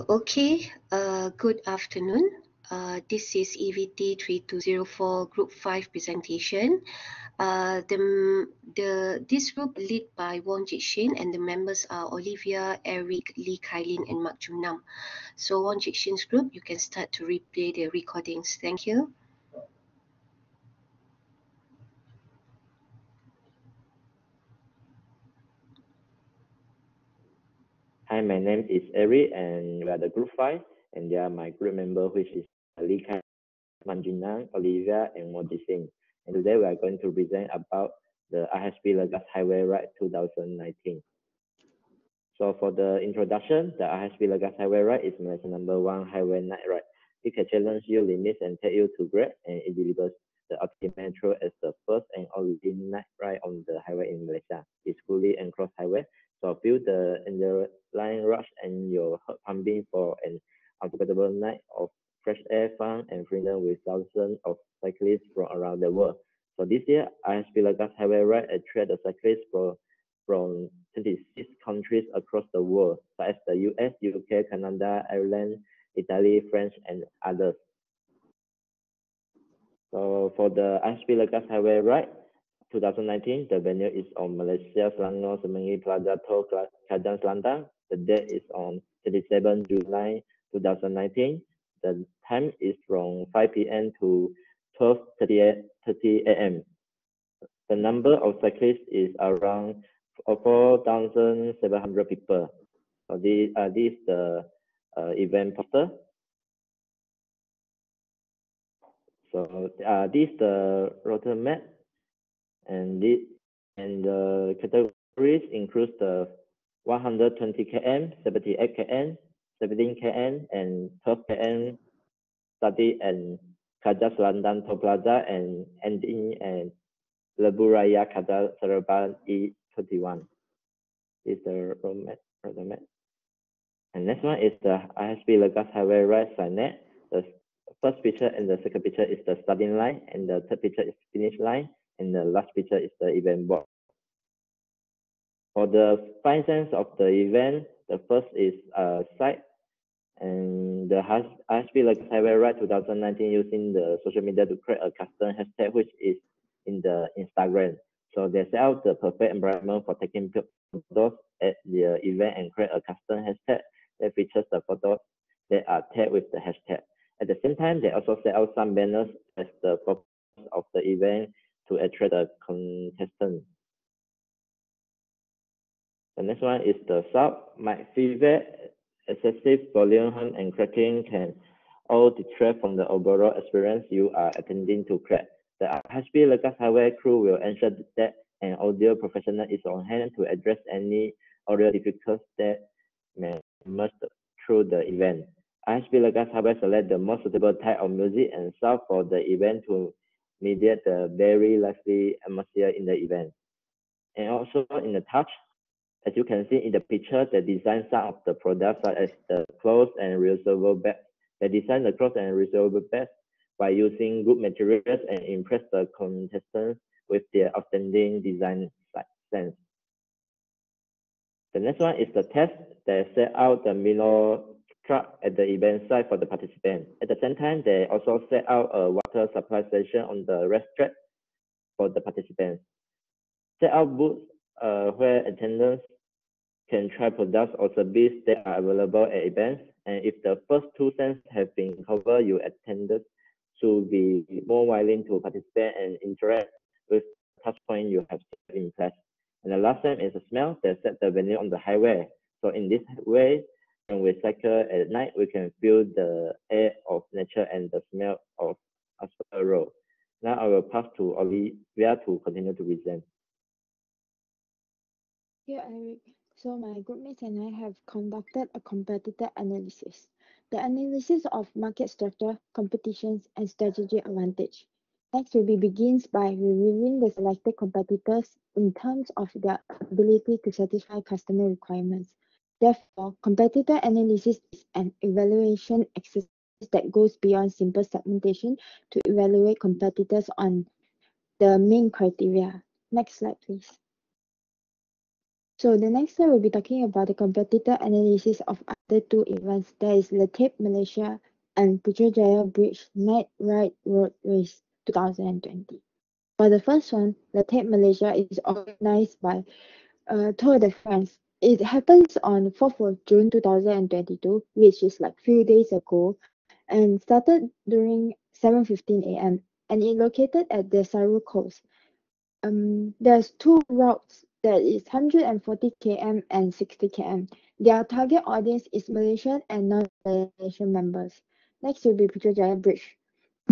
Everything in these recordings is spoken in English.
Good afternoon. This is EVT3204 Group 5 presentation. This group led by Wong Jixin, and the members are Olivia, Eric, Lee Kailin, and Mak Junam. So Wong Jixin's group, you can start to replay the recordings. Thank you. Hi, my name is Eric, and we are the group 5, and they are my group member, which is Lee Kai, Manjunang, Olivia, and Mojising. And today we are going to present about the IHB Legas Highway Ride 2019. So for the introduction, the IHB Legas Highway Ride is Malaysia #1 highway night ride. It can challenge your limits and take you to great, and it delivers the ultimate metro as the first and only night ride on the highway in Malaysia. It's fully enclosed highway, so feel the underlying rush and your heart pumping for an unforgettable night of fresh air, fun, and freedom with thousands of cyclists from around the world. So this year, IHB Legas Highway Ride attracted cyclists from 26 countries across the world, such as the US, UK, Canada, Ireland, Italy, France, and others. So for the IHB Legas Highway Ride 2019, the venue is on Malaysia Selangor Semanggi Plaza Tol Kadang Selangor. The date is on 27 July 2019. The time is from 5 p.m. to 12:30 a.m. The number of cyclists is around 4,700 people. So this is the event poster. So this is the route map, and the categories include the 120 km, 78 km, 17 km, and 12 km starting and Kadar Selangor Toll Plaza and ending at Lebuh Raya Kadar Seremban E21. This is the road map. And next one is the IHB Legas Highway Ride signet. The first picture and the second picture is the starting line, and the third picture is finish line, and the last picture is the event board. For the 5 cents of the event, the first is site, and the IHB Legas Highway Ride 2019 using the social media to create a custom hashtag, which is in the Instagram. So they set out the perfect environment for taking photos at the event and create a custom hashtag that features the photos that are tagged with the hashtag. At the same time, they also set out some banners as the purpose of the event to attract the contestants. The next one is the sound. Mic feedback, excessive volume, hum, and cracking can all detract from the overall experience you are attending to create. The IHB Legas Highway crew will ensure that an audio professional is on hand to address any audio difficulties that may emerge through the event. IHB Legas Highway select the most suitable type of music and sound for the event to mediate the very lively atmosphere in the event. And also in the touch, as you can see in the picture, the design some of the products such as the clothes and reusable bags. They design the clothes and reusable bags by using good materials and impress the contestants with their outstanding design sense. The next one is the test. They set out the Milo truck at the event site for the participants. At the same time, they also set out a water supply station on the rest track for the participants. Set out booths where attendants can try products or services that are available at events. And if the first 2 cents have been covered, your attendants should be more willing to participate and interact with the touch point you have set in place. And the last one is the smell. They set the venue on the highway. So in this way, when we cycle at night, we can feel the air of nature and the smell of asphalt road. Now I will pass to Olivia to continue to present. Yeah, Eric. So my groupmates and I have conducted a competitor analysis. The analysis of market structure, competitions, and strategy advantage. Next will be begins by reviewing the selected competitors in terms of their ability to satisfy customer requirements. Therefore, competitor analysis is an evaluation exercise that goes beyond simple segmentation to evaluate competitors on the main criteria. Next slide, please. So the next slide will be talking about the competitor analysis of other two events. There is Latip Malaysia and Putrajaya Bridge Night Ride Road Race 2020. For the first one, Latip Malaysia is organized by Tour de France. It happens on 4th of June 2022, which is like few days ago, and started during 7:15 a.m. and it located at the Saru coast. There's two routes that is 140 km and 60 km. Their target audience is Malaysian and non-Malaysian members. Next will be Putrajaya Bridge.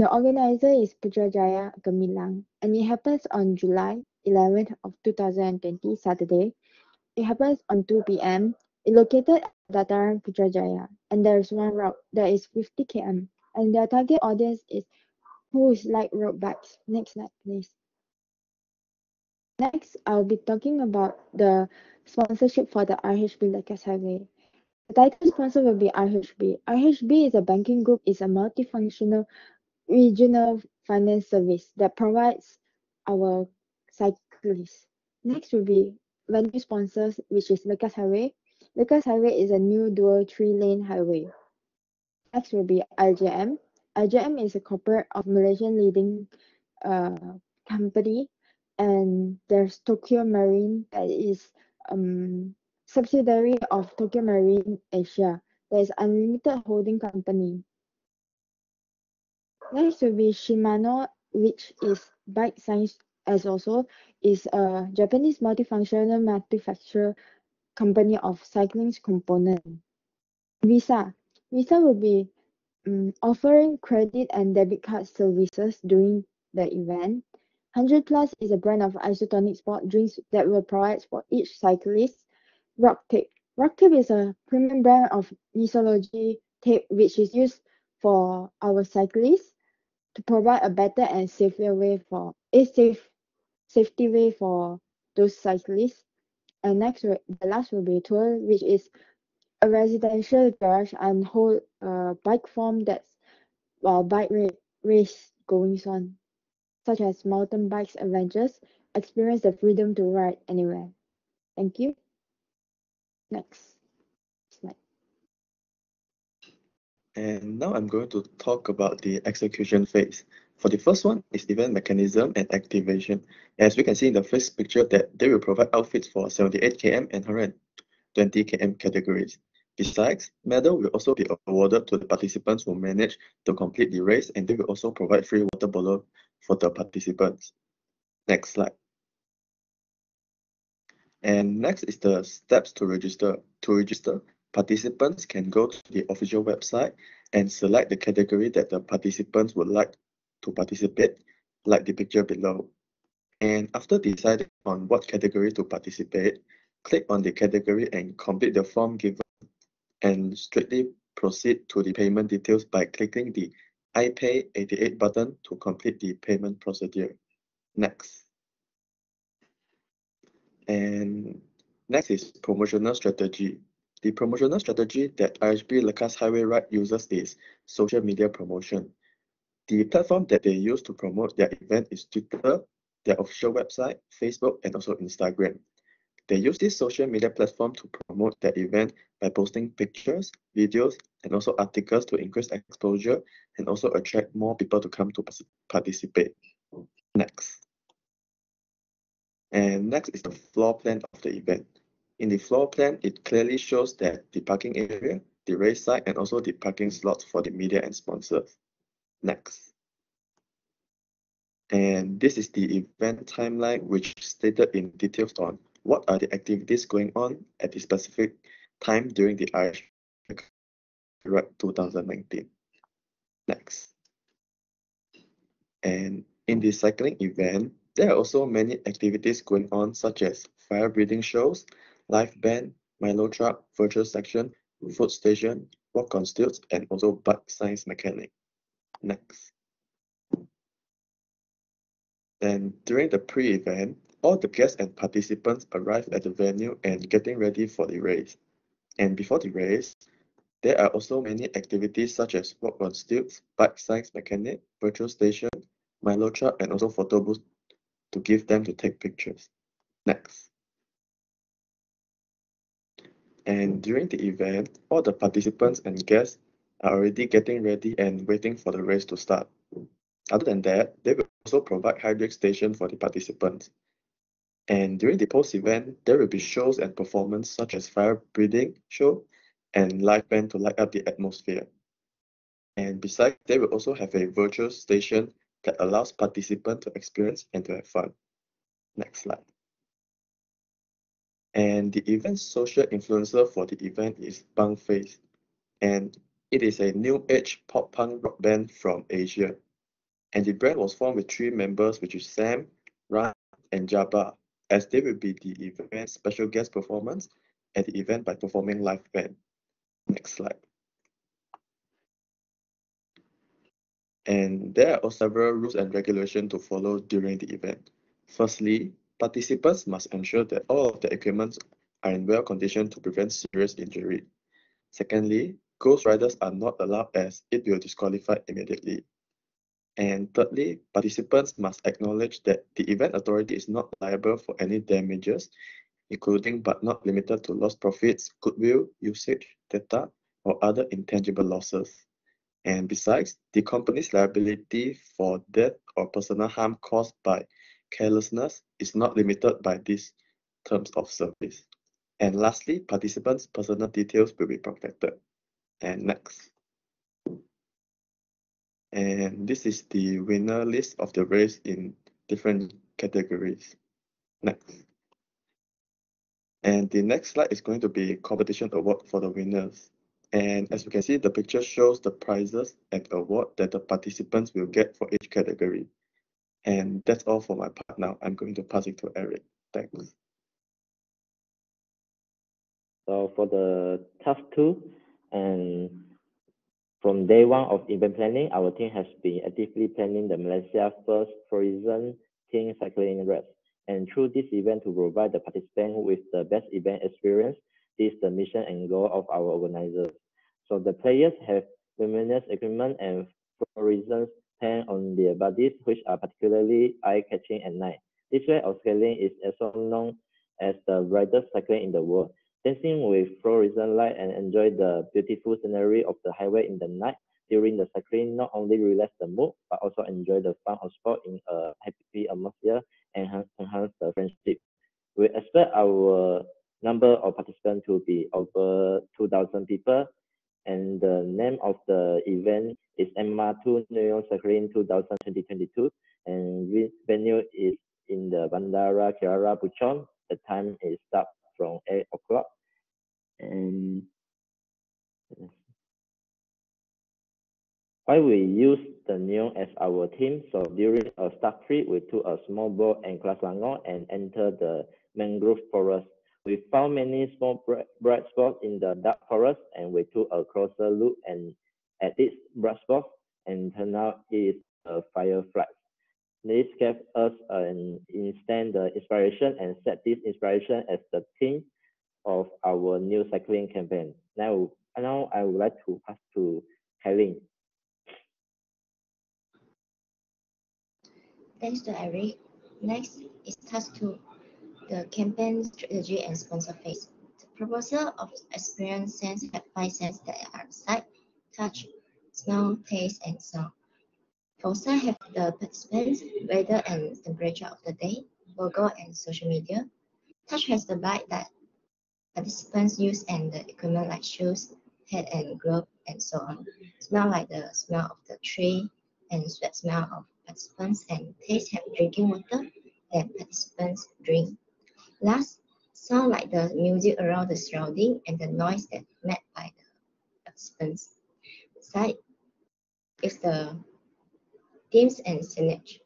The organizer is Putrajaya Gemilang, and it happens on July 11th of 2020, Saturday. It happens on 2 p.m. It's located at Dataran Putrajaya, and there is one route that is 50 km, and their target audience is who is like road bikes. Next slide, please. Next, I'll be talking about the sponsorship for the RHB Lekas Highway. The title sponsor will be RHB. RHB is a banking group, is a multifunctional regional finance service that provides our cyclists. Next will be venue sponsors, which is Lekas Highway. Lekas Highway is a new dual 3-lane highway. Next will be LJM. LJM is a corporate of Malaysian leading company, and there's Tokyo Marine that is subsidiary of Tokyo Marine Asia. There's Unlimited Holding Company. Next will be Shimano, which is Bike Science as also is a Japanese multifunctional manufacturer company of cycling component. Visa. Visa will be offering credit and debit card services during the event. 100 Plus is a brand of isotonic sport drinks that will provide for each cyclist. Rock Tape. Rock Tape is a premium brand of Nisology tape which is used for our cyclists to provide a better and safer way for safety way for those cyclists. And next, the last will be tour, which is a residential garage and whole bike form that's bike race going on, such as mountain bikes adventures, experience the freedom to ride anywhere. Thank you. Next slide. And now I'm going to talk about the execution phase. For the first one is event mechanism and activation. As we can see in the first picture that they will provide outfits for 78 km and 120 km categories. Besides, medal will also be awarded to the participants who manage to complete the race, and they will also provide free water bottle for the participants. Next slide. And next is the steps to register. To register, participants can go to the official website and select the category that the participants would like to participate, like the picture below. And after deciding on what category to participate, click on the category and complete the form given, and strictly proceed to the payment details by clicking the I Pay 88 button to complete the payment procedure. Next. And next is promotional strategy. The promotional strategy that RHB Lekas Highway Ride uses is social media promotion. The platform that they use to promote their event is Twitter, their official website, Facebook, and also Instagram. They use this social media platform to promote their event by posting pictures, videos, and also articles to increase exposure and also attract more people to come to participate. Next. And next is the floor plan of the event. In the floor plan, it clearly shows that the parking area, the race site, and also the parking slots for the media and sponsors. Next. And this is the event timeline, which stated in details on what are the activities going on at the specific time during the Irish 2019. Next. And in the cycling event, there are also many activities going on, such as fire breathing shows, live band, Milo truck, virtual section, food station, walk on stilts, and also bike science mechanic. Next. And during the pre-event, all the guests and participants arrive at the venue and getting ready for the race. And before the race, there are also many activities such as walk on stilts, bike science mechanic, virtual station, Milo truck, and also photo booth to give them to take pictures. Next. And during the event, all the participants and guests are already getting ready and waiting for the race to start. Other than that, they will also provide hydration station for the participants. And during the post-event, there will be shows and performance such as fire breathing show and live band to light up the atmosphere. And besides, they will also have a virtual station that allows participants to experience and to have fun. Next slide. And the event's social influencer for the event is Bang Face, and it is a new age pop punk rock band from Asia. And the band was formed with 3 members, which is Sam, Ran, and Jabba, as they will be the event's special guest performance at the event by performing live band. Next slide. And there are also several rules and regulations to follow during the event. Firstly, participants must ensure that all of the equipment are in well condition to prevent serious injury. Secondly, ghost riders are not allowed as it will disqualify immediately. And thirdly, participants must acknowledge that the event authority is not liable for any damages, including but not limited to lost profits, goodwill, usage, data, or other intangible losses. And besides, the company's liability for death or personal harm caused by carelessness is not limited by these terms of service. And lastly, participants' personal details will be protected. And next. And this is the winner list of the race in different categories. Next. And the next slide is going to be competition award for the winners. And as you can see, the picture shows the prizes and award that the participants will get for each category. And that's all for my part now. I'm going to pass it to Eric. Thanks. So for the task 2, and from day 1 of event planning, our team has been actively planning the Malaysia first Horizon Team Cycling Race. And through this event to provide the participants with the best event experience, this is the mission and goal of our organizers. So the players have luminous equipment and fluorescent paint on their bodies, which are particularly eye-catching at night. This way of scaling is also known as the brightest cycling in the world. Dancing with fluorescent light and enjoy the beautiful scenery of the highway in the night during the cycling not only relax the mood, but also enjoy the fun of sport in a happy atmosphere and enhance the friendship. We expect our number of participants to be over 2,000 people, and the name of the event is MR2 New York Cycling 2022, and venue is in the Bandara Kiara Puchong. The time is start from 8 o'clock. And why we use the neon as our theme? So during a start trip, we took a small boat and Kelas Langor and entered the mangrove forest. We found many small bright spots in the dark forest, and we took a closer look at this bright spot, and turned out it is a firefly. This gave us an instant inspiration and set this inspiration as the theme of our new cycling campaign. Now I would like to pass to Kailin. Thanks to Eric. Next is task 2, the campaign strategy and sponsor phase. The proposal of experience sense have 5 senses that are sight, touch, smell, taste, and sound. For sight have the participants, weather and temperature of the day, logo and social media. Touch has the light that participants use and the equipment like shoes, hat and glove, and so on. Smell like the smell of the tree and sweat smell of participants, and taste have drinking water that participants drink. Last, sound like the music around the surrounding and the noise that made by the participants. Sight is the themes and signage.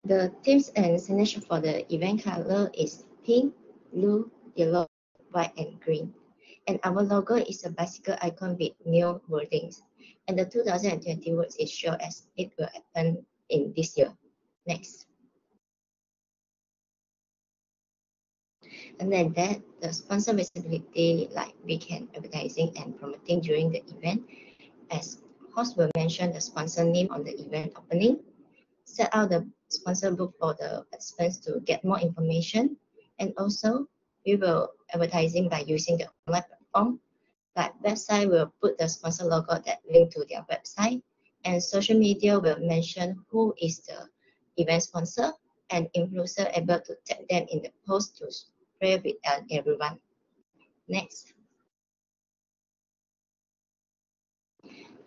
The themes and signage for the event color is pink, blue, yellow, white, and green. And our logo is a bicycle icon with new wordings. And the 2020 words is shown as it will happen in this year. Next. And then that, the sponsor visibility, like weekend advertising and promoting during the event. As host will mention the sponsor name on the event opening. Set out the sponsor book for the participants to get more information. And also We will advertising by using the online platform. Like website will put the sponsor logo that link to their website, and social media will mention who is the event sponsor, and influencer able to tag them in the post to spread with everyone. Next.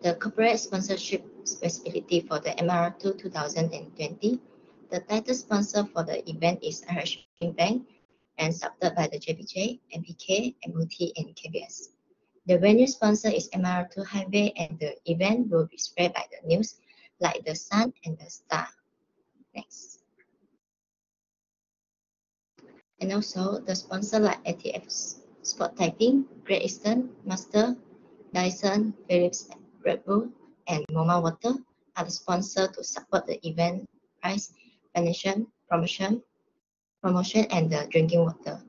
The corporate sponsorship responsibility for the MR2 2020. The title sponsor for the event is RHB Bank and supported by the JPJ, MPK, MOT, and KBS. The venue sponsor is MR2 Highway, and the event will be spread by the news like the Sun and the Star. Next. And also the sponsor like ATF Sport Typing, Great Eastern, Master, Dyson, Philips, Red Bull, and Moma Water are the sponsor to support the event price, financial, promotion, and the drinking water.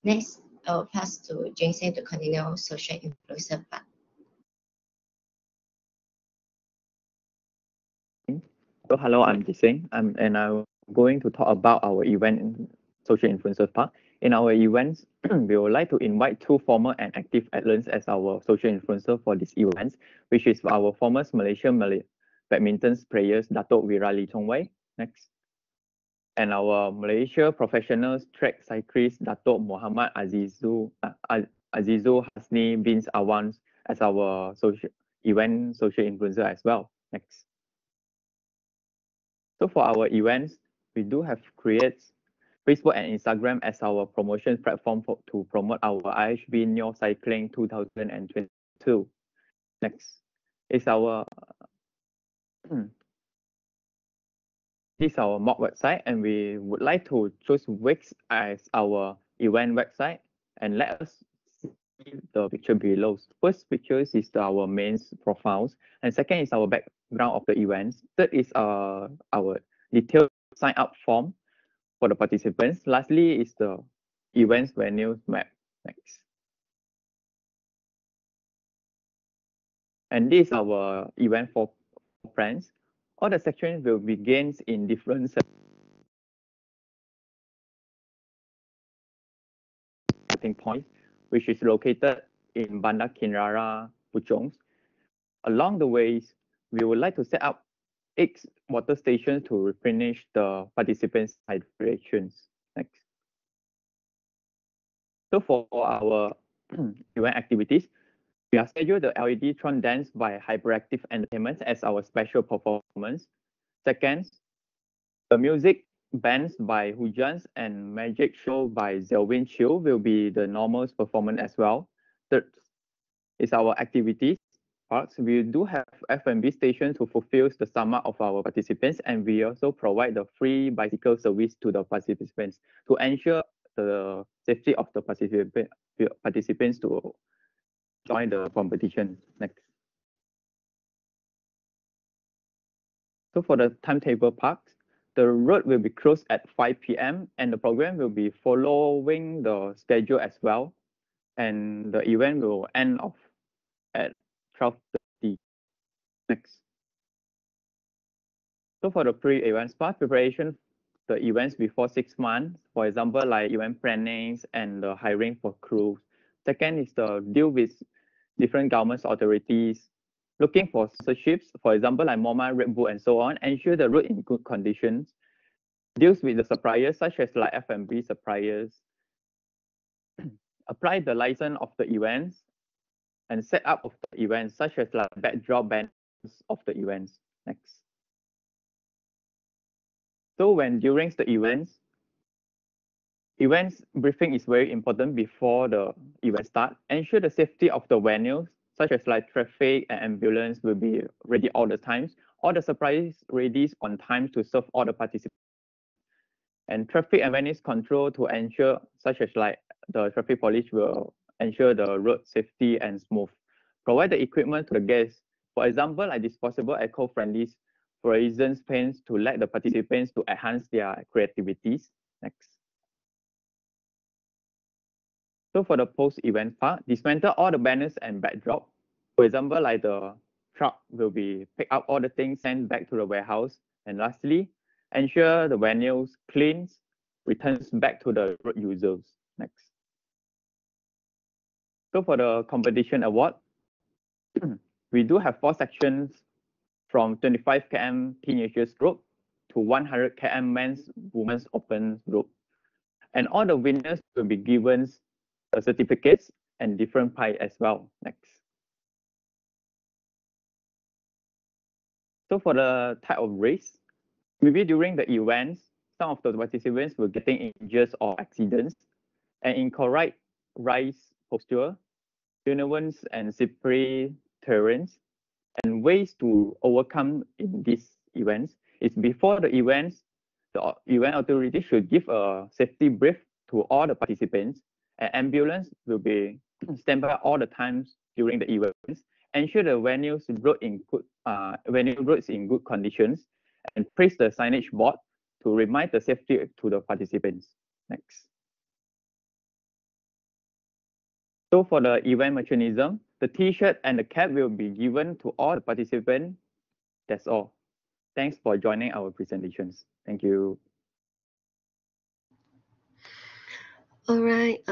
Next, I will pass to Jason to continue social influencer part. So hello, I'm Jiseng, and I'm going to talk about our event social influencers part. In our events, we would like to invite two former and active athletes as our social influencer for these events, which is our former Malaysian badminton players Datuk Wirali Chongwei. Next. And our Malaysia professional track cyclist Datuk Muhammad Azizu Hasni bin Awans as our social influencer as well. Next. So for our events, we do have created Facebook and Instagram as our promotion platform to promote our IHB Neo Cycling 2022. Next is our this is our mock website, and we would like to choose Wix as our event website, and let us see the picture below. First picture is our main profiles, and second is our background of the events. Third is our detailed sign up form for the participants. Lastly is the events venue map. Next. And this is our event for friends. All the sections will begin in different starting points, which is located in Bandar Kinrara, Puchong. Along the ways, we would like to set up 8 water stations to replenish the participants' hydrations. Next. So for our event activities, we have scheduled the LED Tron Dance by Hyperactive Entertainment as our special performance. Second, the music bands by Hujans and Magic Show by Zelwin Chiu will be the normal performance as well. Third is our activities parts. We do have F&B station to fulfill the summer of our participants, and we also provide the free bicycle service to the participants to ensure the safety of the participants to join the competition. Next. So for the timetable parts, the road will be closed at 5 p.m. and the program will be following the schedule as well. And the event will end off at 12:30. Next. So for the pre-events part, preparation the events before 6 months, for example, like event plannings and the hiring for crews. Second is the deal with different government authorities, looking for sponsorships, for example, like MoMA, Red Bull, and so on, ensure the road in good conditions, deals with the suppliers such as like F&B suppliers, apply the license of the events, and set up of the events such as like backdrop banners of the events. Next. So when during the events briefing is very important before the event start. Ensure the safety of the venues, such as like traffic and ambulance will be ready all the times. All the supplies ready on time to serve all the participants. And traffic and venues control to ensure, such as like the traffic police will ensure the road safety and smooth. Provide the equipment to the guests. For example, like disposable eco-friendly fluorescent paints to let the participants to enhance their creativities. Next. So for the post-event part, dismantle all the banners and backdrop. For example, like the truck will be pick up all the things, sent back to the warehouse. And lastly, ensure the venues cleans, returns back to the road users. Next. So for the competition award, we do have 4 sections from 25 km teenagers group to 100 km men's women's open group. And all the winners will be given certificates and different prize as well. Next. So for the type of race, maybe during the events, some of the participants were getting injured or accidents, and incorrect rise posture, uneven and slippery terrains, and ways to overcome in these events is before the events, the event authority should give a safety brief to all the participants, and ambulance will be standby all the times during the events, ensure the venues roads in good conditions, and place the signage board to remind the safety to the participants. Next. So for the event mechanism, the T-shirt and the cap will be given to all the participants. That's all. Thanks for joining our presentations. Thank you. All right.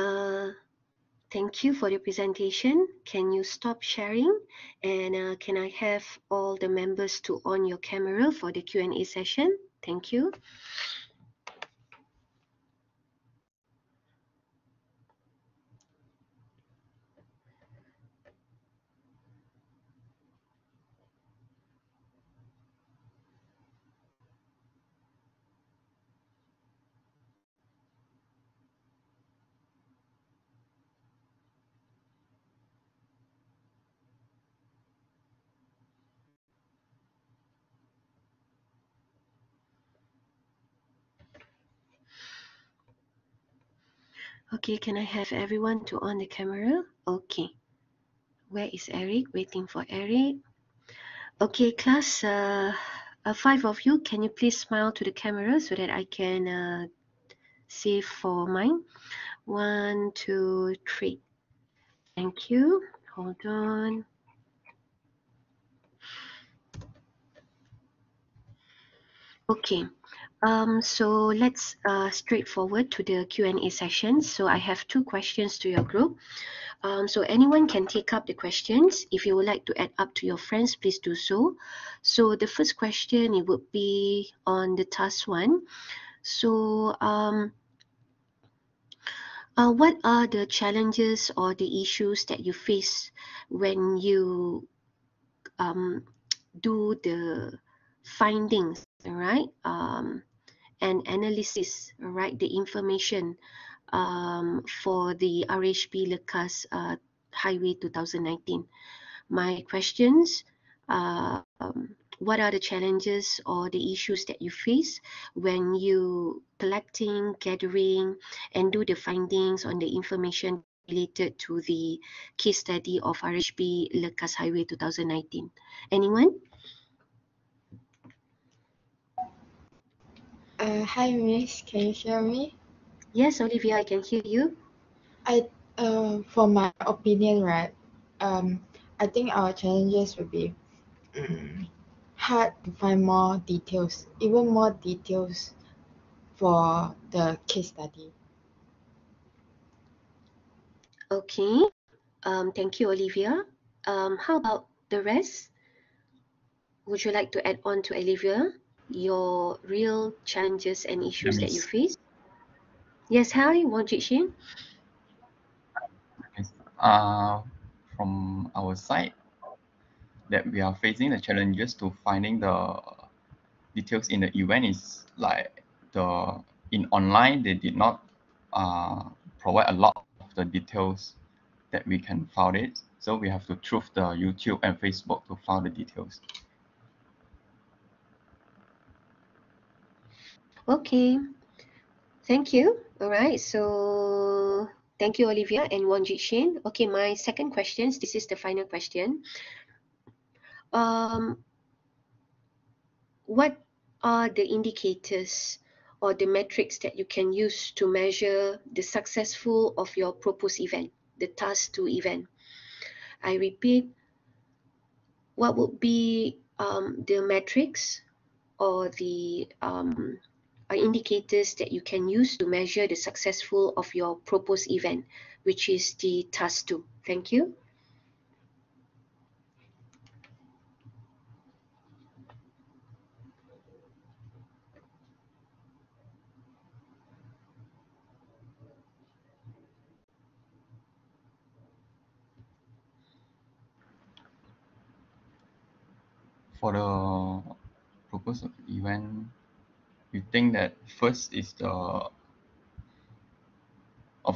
Thank you for the presentation. Can you stop sharing? And can I have all the members to on your camera for the Q&A session? Thank you. Okay, can I have everyone to on the camera? Okay. Where is Eric? Waiting for Eric. Okay, class, 5 of you, can you please smile to the camera so that I can save for mine? 1, 2, 3. Thank you. Hold on. Okay. So let's straightforward to the Q&A session. So I have 2 questions to your group. So anyone can take up the questions. If you would like to add up to your friends, please do so. So the first question, it would be on the task 1. So what are the challenges or the issues that you face when you do the findings, all right? And analysis, all right, the information for the RHB Lekas Highway 2019. My questions, what are the challenges or the issues that you face when you collecting, gathering, and do the findings on the information related to the case study of RHB Lekas Highway 2019? Anyone? Hi, Miss. Can you hear me? Yes, Olivia, I can hear you. For my opinion, right, I think our challenges will be hard to find more details, even more details for the case study. Okay. Thank you, Olivia. How about the rest? Would you like to add on to Olivia your real challenges and issues that you face? Yes, hi, Wang Jixin. From our side, that we are facing the challenges to finding the details in the event is like in online they did not provide a lot of the details that we can find it, so we have to through the YouTube and Facebook to find the details. Okay, thank you. All right, so thank you, Olivia and Wang Jixin. Okay, my second question, this is the final question. What are the indicators or the metrics that you can use to measure the successful of your proposed event, the task 2 event? I repeat, what would be the metrics or the indicators that you can use to measure the successful of your proposed event, which is the task 2. Thank you. For the proposed event, we think that first is of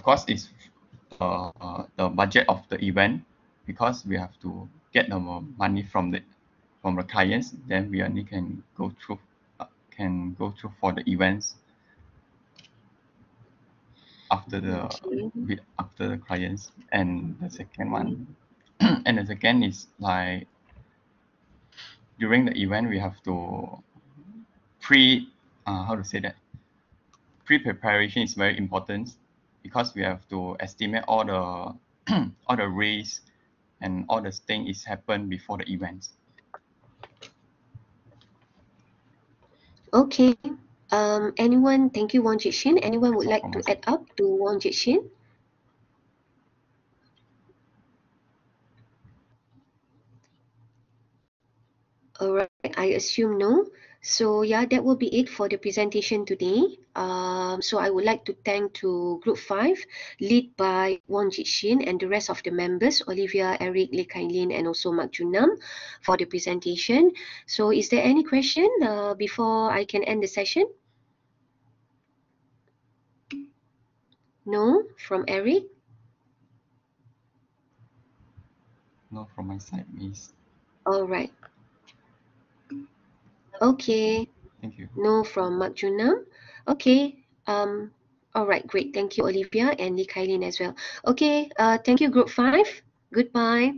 course, is the budget of the event, because we have to get the money from the clients. Then we only can go through for the events after the clients. And the second one, and the second is like during the event we have to pre-preparation is very important, because we have to estimate all the all the risks and all the things is happen before the events. Okay. Anyone? Thank you, Wong Jit-shin. Anyone would like to add up to Wong Jit-shin? All right, I assume no. So yeah, that will be it for the presentation today. So I would like to thank to Group 5, led by Wong Jit-shin, and the rest of the members, Olivia, Eric, Lee Kai-lin, and also Mak Junam, for the presentation. So is there any question before I can end the session? No, from Eric? No, from my side, Miss. All right. Okay. Thank you. No from Mak Junam. Okay. All right, great. Thank you, Olivia, and Lee Kai-lin as well. Okay. Thank you, Group 5. Goodbye.